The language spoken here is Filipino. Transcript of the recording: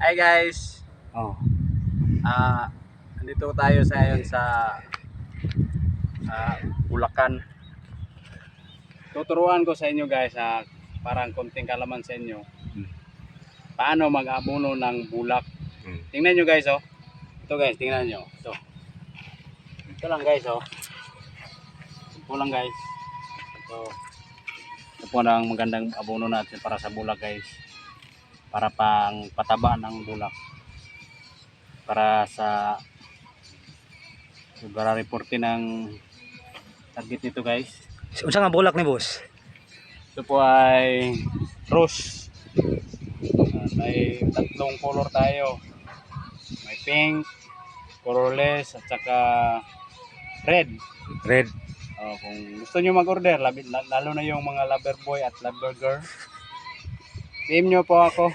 Hi guys. Oh. Andito tayo sa Bulacan. Tuturuan ko sa inyo guys, parang konting kalaman sa inyo. Paano mag-abono ng bulak. Tingnan nyo guys, oh. Ito guys, tingnan nyo. Ito lang guys, oh. Ito lang guys. Ito po ang magandang abono natin para sa bulak guys. Para pang pataba ng bulak. Para sa reporte ng target nito guys. Unsa nga bulak ni boss? Ito po ay rose. May tatlong color tayo. May pink, colorless at saka red. Red. Kung gusto nyo mag-order, lalo na yung mga lover boy at lover girl, PM nyo po ako.